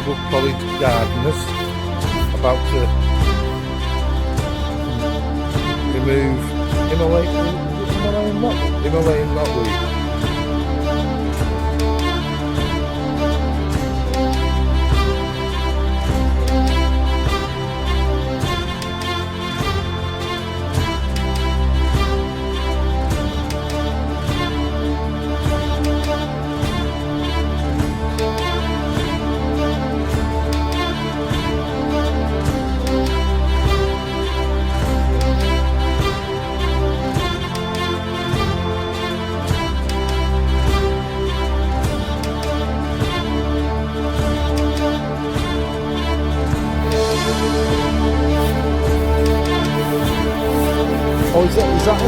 disabled college gardeners about to remove Himalayan Knotweed. Oh, is that it? Is that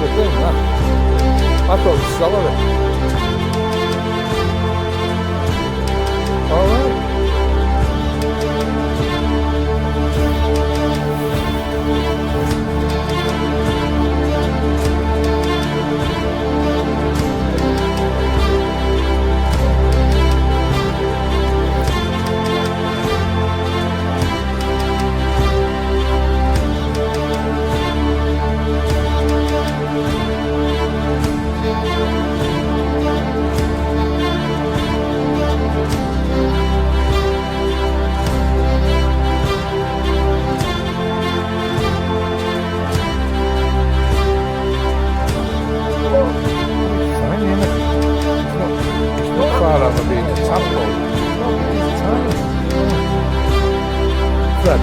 the thing, that? I thought it was celery. Alright. Far out of being a tadpole. Fred.